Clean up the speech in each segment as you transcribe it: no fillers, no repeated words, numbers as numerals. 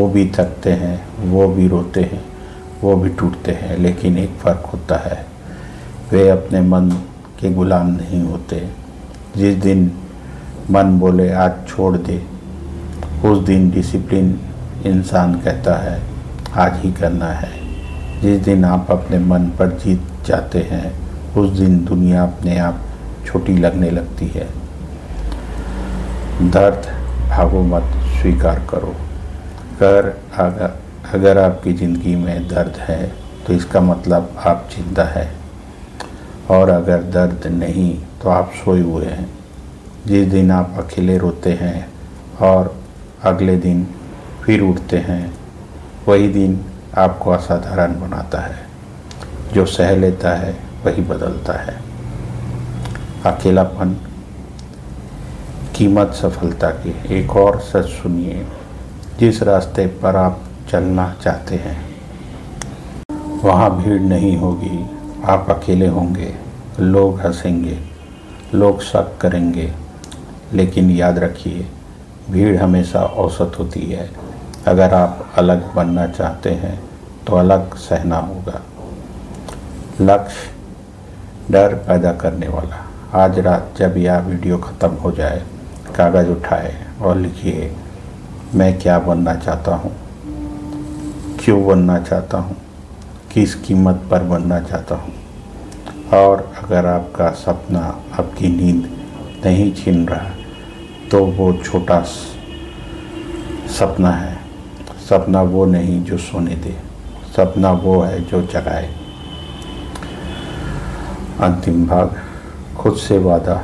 वो भी थकते हैं, वो भी रोते हैं, वो भी टूटते हैं, लेकिन एक फ़र्क होता है, वे अपने मन के गुलाम नहीं होते। जिस दिन मन बोले आज छोड़ दे, उस दिन डिसिप्लिन इंसान कहता है आज ही करना है। जिस दिन आप अपने मन पर जीत जाते हैं, उस दिन दुनिया अपने आप छोटी लगने लगती है। दर्द भागो मत, स्वीकार करो। अगर आपकी ज़िंदगी में दर्द है तो इसका मतलब आप जिंदा है, और अगर दर्द नहीं तो आप सोए हुए हैं। जिस दिन आप अकेले रोते हैं और अगले दिन फिर उठते हैं, वही दिन आपको असाधारण बनाता है। जो सह लेता है वही बदलता है। अकेलापन कीमत सफलता की। एक और सच सुनिए, जिस रास्ते पर आप चलना चाहते हैं वहाँ भीड़ नहीं होगी, आप अकेले होंगे। लोग हंसेंगे, लोग शक करेंगे, लेकिन याद रखिए भीड़ हमेशा औसत होती है। अगर आप अलग बनना चाहते हैं तो अलग सहना होगा। लक्ष्य डर पैदा करने वाला। आज रात जब यह वीडियो ख़त्म हो जाए, कागज़ उठाए और लिखिए मैं क्या बनना चाहता हूँ, क्यों बनना चाहता हूँ, किस कीमत पर बनना चाहता हूँ। और अगर आपका सपना आपकी नींद नहीं छीन रहा तो वो छोटा सपना है। सपना वो नहीं जो सोने दे, सपना वो है जो जगाए। अंतिम भाग, खुद से वादा,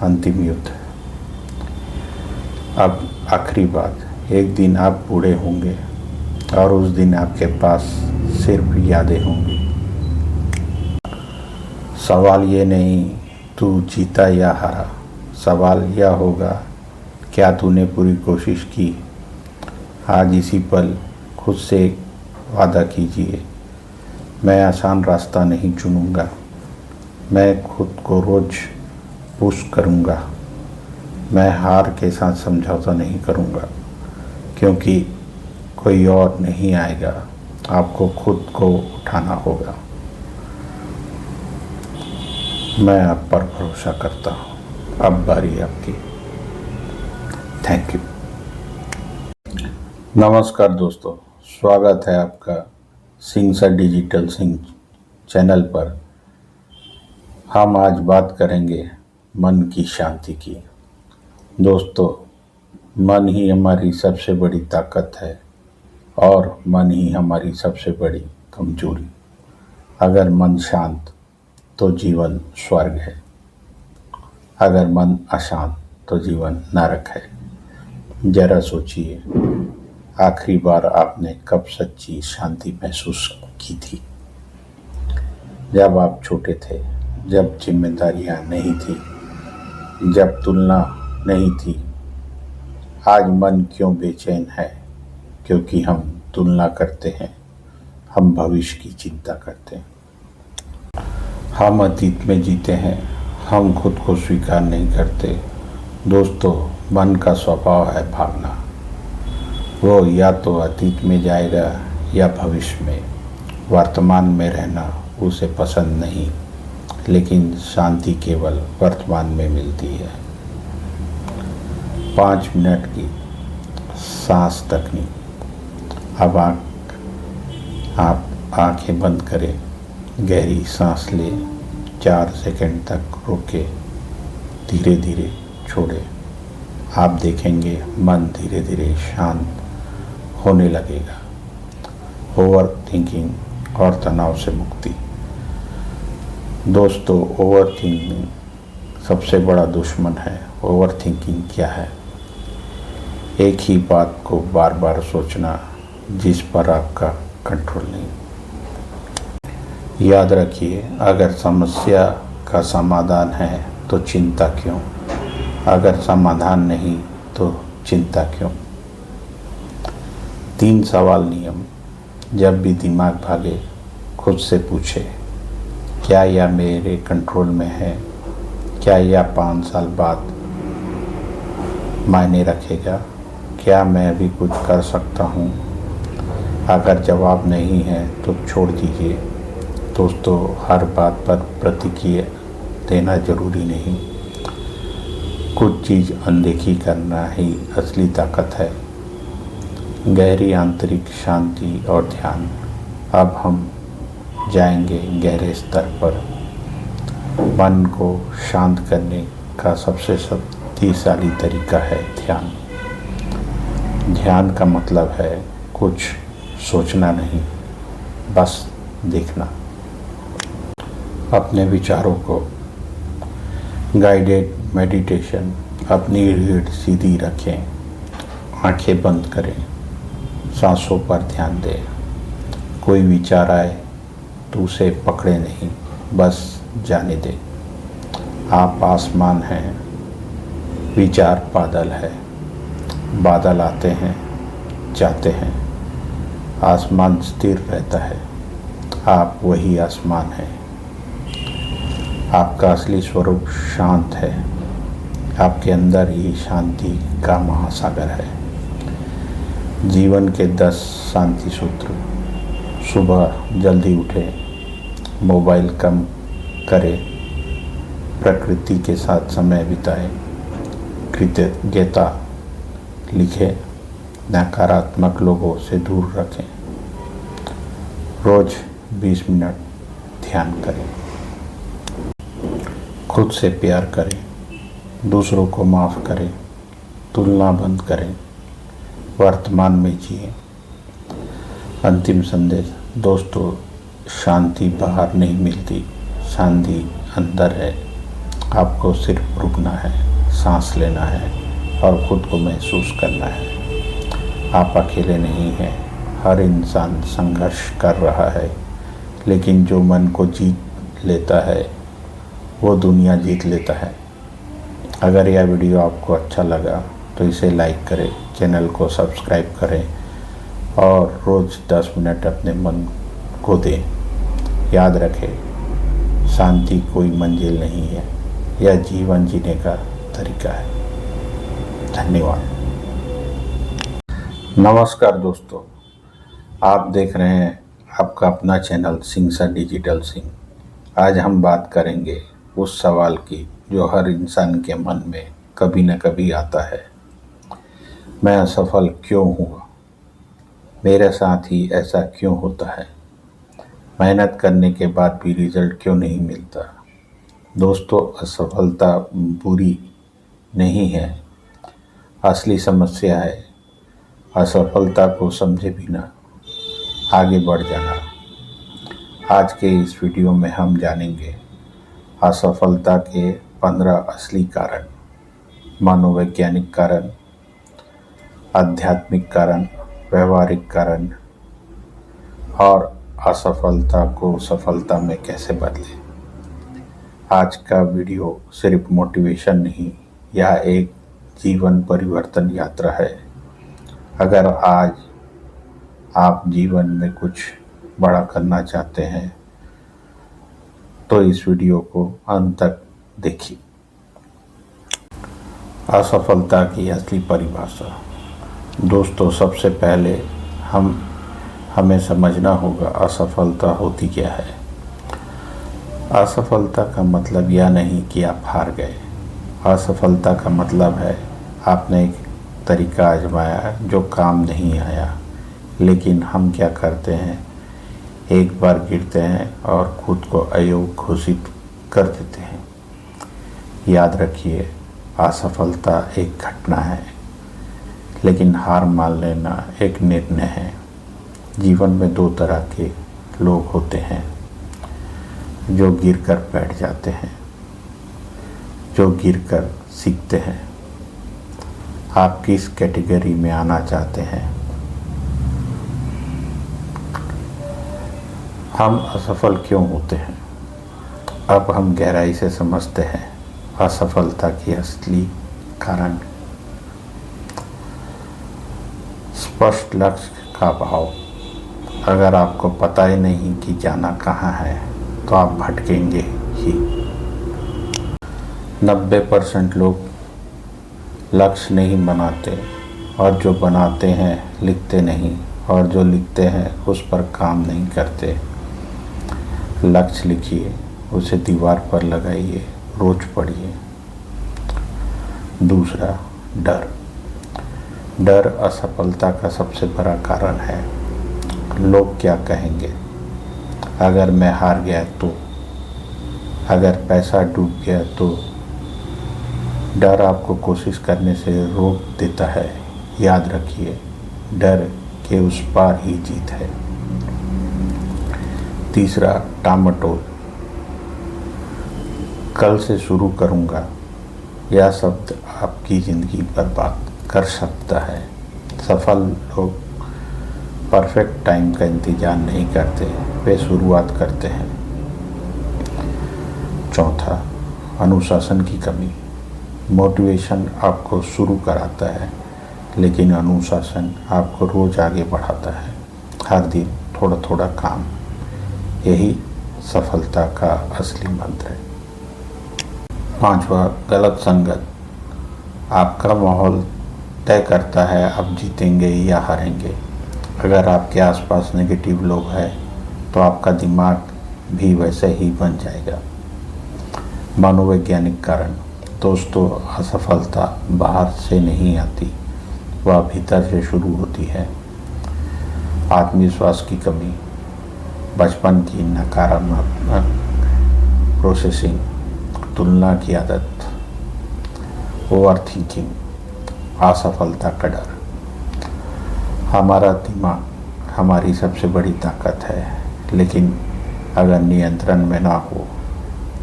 अंतिम युद्ध। अब आखिरी बात, एक दिन आप बूढ़े होंगे और उस दिन आपके पास सिर्फ यादें होंगी। सवाल ये नहीं तू जीता या हारा, सवाल यह होगा क्या तूने पूरी कोशिश की। आज इसी पल खुद से एक वादा कीजिए, मैं आसान रास्ता नहीं चुनूंगा, मैं खुद को रोज़ पुश करूंगा, मैं हार के साथ समझौता नहीं करूंगा, क्योंकि कोई और नहीं आएगा, आपको खुद को उठाना होगा। मैं आप पर भरोसा करता हूँ। अब बारी आपकी। Thank you. नमस्कार दोस्तों, स्वागत है आपका Singh sir digital Singh channel पर। हम आज बात करेंगे मन की शांति की। दोस्तों, मन ही हमारी सबसे बड़ी ताकत है और मन ही हमारी सबसे बड़ी कमजोरी। अगर मन शांत तो जीवन स्वर्ग है, अगर मन अशांत तो जीवन नरक है। जरा सोचिए, आखिरी बार आपने कब सच्ची शांति महसूस की थी? जब आप छोटे थे, जब जिम्मेदारियां नहीं थी, जब तुलना नहीं थी। आज मन क्यों बेचैन है? क्योंकि हम तुलना करते हैं, हम भविष्य की चिंता करते हैं, हम अतीत में जीते हैं, हम खुद को स्वीकार नहीं करते। दोस्तों, मन का स्वभाव है भागना। वो या तो अतीत में जाएगा या भविष्य में। वर्तमान में रहना उसे पसंद नहीं, लेकिन शांति केवल वर्तमान में मिलती है। 5 मिनट की सांस तकनीक। अब आप आंखें बंद करें, गहरी सांस लें, 4 सेकंड तक रोके, धीरे धीरे छोड़े। आप देखेंगे मन धीरे धीरे शांत होने लगेगा। ओवर थिंकिंग और तनाव से मुक्ति। दोस्तों, ओवर थिंकिंग सबसे बड़ा दुश्मन है। ओवर थिंकिंग क्या है? एक ही बात को बार बार सोचना जिस पर आपका कंट्रोल नहीं। याद रखिए, अगर समस्या का समाधान है तो चिंता क्यों? अगर समाधान नहीं तो चिंता क्यों? 3 सवाल नियम। जब भी दिमाग भागे, खुद से पूछे, क्या यह मेरे कंट्रोल में है? क्या यह 5 साल बाद मायने रखेगा? क्या मैं अभी कुछ कर सकता हूँ? अगर जवाब नहीं है तो छोड़ दीजिए। दोस्तों, हर बात पर प्रतिक्रिया देना जरूरी नहीं। कुछ चीज़ अनदेखी करना ही असली ताकत है। गहरी आंतरिक शांति और ध्यान। अब हम जाएंगे गहरे स्तर पर। मन को शांत करने का सबसे शक्तिशाली तरीका है ध्यान। ध्यान का मतलब है कुछ सोचना नहीं, बस देखना। अपने विचारों को गाइडेड मेडिटेशन। अपनी रीढ़ सीधी रखें, आंखें बंद करें, सांसों पर ध्यान दें। कोई विचार आए तो उसे पकड़े नहीं, बस जाने दें। आप आसमान हैं, विचार बादल है। बादल आते हैं, जाते हैं, आसमान स्थिर रहता है। आप वही आसमान हैं। आपका असली स्वरूप शांत है। आपके अंदर ही शांति का महासागर है। जीवन के 10 शांति सूत्र। सुबह जल्दी उठें, मोबाइल कम करें, प्रकृति के साथ समय बिताएं, कृतज्ञता लिखें, नकारात्मक लोगों से दूर रखें। रोज 20 मिनट ध्यान करें। खुद से प्यार करें, दूसरों को माफ़ करें, तुलना बंद करें, वर्तमान में जिए। अंतिम संदेश। दोस्तों, शांति बाहर नहीं मिलती, शांति अंदर है। आपको सिर्फ रुकना है, सांस लेना है और खुद को महसूस करना है। आप अकेले नहीं हैं। हर इंसान संघर्ष कर रहा है, लेकिन जो मन को जीत लेता है वो दुनिया जीत लेता है। अगर यह वीडियो आपको अच्छा लगा तो इसे लाइक करें, चैनल को सब्सक्राइब करें और रोज़ 10 मिनट अपने मन को दें। याद रखें, शांति कोई मंजिल नहीं है, यह जीवन जीने का तरीका है। धन्यवाद। नमस्कार दोस्तों, आप देख रहे हैं आपका अपना channel Singh sir digital Singh. आज हम बात करेंगे उस सवाल की जो हर इंसान के मन में कभी न कभी आता है। मैं असफल क्यों हुआ? मेरे साथ ही ऐसा क्यों होता है? मेहनत करने के बाद भी रिजल्ट क्यों नहीं मिलता? दोस्तों, असफलता बुरी नहीं है। असली समस्या है असफलता को समझे बिना आगे बढ़ जाना। आज के इस वीडियो में हम जानेंगे असफलता के 15 असली कारण, मनोवैज्ञानिक कारण, आध्यात्मिक कारण, व्यवहारिक कारण और असफलता को सफलता में कैसे बदलें। आज का वीडियो सिर्फ मोटिवेशन नहीं, यह एक जीवन परिवर्तन यात्रा है। अगर आज आप जीवन में कुछ बड़ा करना चाहते हैं तो इस वीडियो को अंत तक देखिए। असफलता की असली परिभाषा। दोस्तों, सबसे पहले हमें समझना होगा असफलता होती क्या है। असफलता का मतलब यह नहीं कि आप हार गए। असफलता का मतलब है आपने एक तरीका आजमाया जो काम नहीं आया। लेकिन हम क्या करते हैं, एक बार गिरते हैं और खुद को अयोग्य घोषित कर देते हैं। याद रखिए, असफलता एक घटना है, लेकिन हार मान लेना एक निर्णय है। जीवन में 2 तरह के लोग होते हैं, जो गिरकर बैठ जाते हैं, जो गिरकर सीखते हैं। आप किस कैटेगरी में आना चाहते हैं? हम असफल क्यों होते हैं? अब हम गहराई से समझते हैं असफलता की असली कारण। स्पष्ट लक्ष्य का अभाव। अगर आपको पता ही नहीं कि जाना कहाँ है तो आप भटकेंगे ही। 90% लोग लक्ष्य नहीं बनाते और जो बनाते हैं लिखते नहीं, और जो लिखते हैं उस पर काम नहीं करते। लक्ष्य लिखिए, उसे दीवार पर लगाइए, रोज पढ़िए। दूसरा, डर। डर असफलता का सबसे बड़ा कारण है। लोग क्या कहेंगे, अगर मैं हार गया तो, अगर पैसा डूब गया तो। डर आपको कोशिश करने से रोक देता है। याद रखिए, डर के उस पार ही जीत है। तीसरा, टामाटोल। कल से शुरू करूँगा, यह शब्द आपकी ज़िंदगी बर्बाद कर सकता है। सफल लोग परफेक्ट टाइम का इंतज़ार नहीं करते, वे शुरुआत करते हैं। चौथा, अनुशासन की कमी। मोटिवेशन आपको शुरू कराता है, लेकिन अनुशासन आपको रोज़ आगे बढ़ाता है। हर दिन थोड़ा थोड़ा काम, यही सफलता का असली मंत्र है। पांचवा, गलत संगत। आपका माहौल तय करता है आप जीतेंगे या हारेंगे। अगर आपके आसपास नेगेटिव लोग हैं तो आपका दिमाग भी वैसे ही बन जाएगा। मनोवैज्ञानिक कारण। दोस्तों, असफलता बाहर से नहीं आती, वह भीतर से शुरू होती है। आत्मविश्वास की कमी, बचपन की नकारात्मक प्रोसेसिंग, तुलना की आदत, ओवर थिंकिंग, असफलता का डर। हमारा दिमाग हमारी सबसे बड़ी ताकत है, लेकिन अगर नियंत्रण में ना हो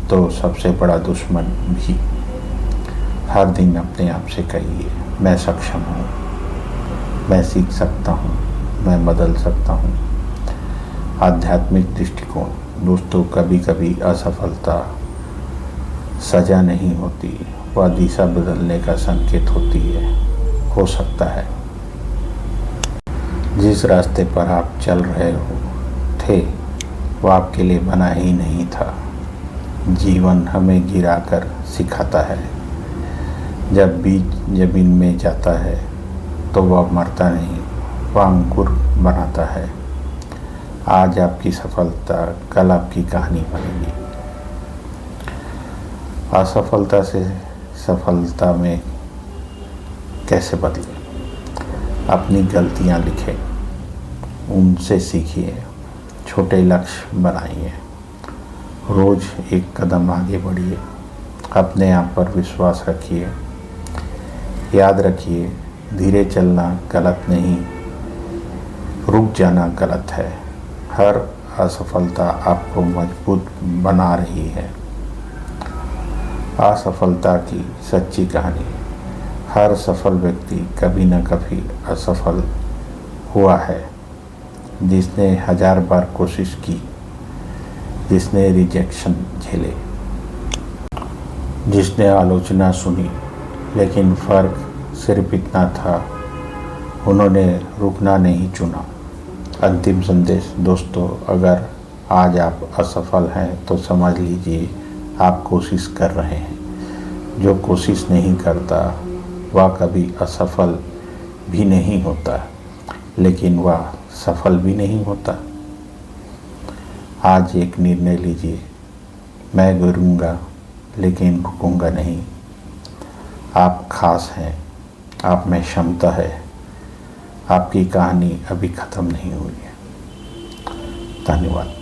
तो सबसे बड़ा दुश्मन भी। हर दिन अपने आप से कहिए, मैं सक्षम हूँ, मैं सीख सकता हूँ, मैं बदल सकता हूँ। आध्यात्मिक दृष्टिकोण। दोस्तों, कभी कभी असफलता सजा नहीं होती, वह दिशा बदलने का संकेत होती है। हो सकता है जिस रास्ते पर आप चल रहे थे वह आपके लिए बना ही नहीं था। जीवन हमें गिराकर सिखाता है। जब बीज जमीन में जाता है तो वह मरता नहीं, वह अंकुर बनाता है। आज आपकी सफलता कल आपकी कहानी बनेगी। असफलता से सफलता में कैसे बदलें? अपनी गलतियां लिखें, उनसे सीखिए, छोटे लक्ष्य बनाइए, रोज एक कदम आगे बढ़िए, अपने आप पर विश्वास रखिए। याद रखिए, धीरे चलना गलत नहीं, रुक जाना गलत है। हर असफलता आपको मजबूत बना रही है। असफलता की सच्ची कहानी। हर सफल व्यक्ति कभी न कभी असफल हुआ है। जिसने 1000 बार कोशिश की, जिसने रिजेक्शन झेले, जिसने आलोचना सुनी, लेकिन फ़र्क सिर्फ इतना था, उन्होंने रुकना नहीं चुना। अंतिम संदेश। दोस्तों, अगर आज आप असफल हैं तो समझ लीजिए आप कोशिश कर रहे हैं। जो कोशिश नहीं करता वह कभी असफल भी नहीं होता, लेकिन वह सफल भी नहीं होता। आज एक निर्णय लीजिए, मैं गिरूंगा लेकिन रुकूंगा नहीं। आप खास हैं, आप में क्षमता है, आपकी कहानी अभी ख़त्म नहीं हुई है। धन्यवाद।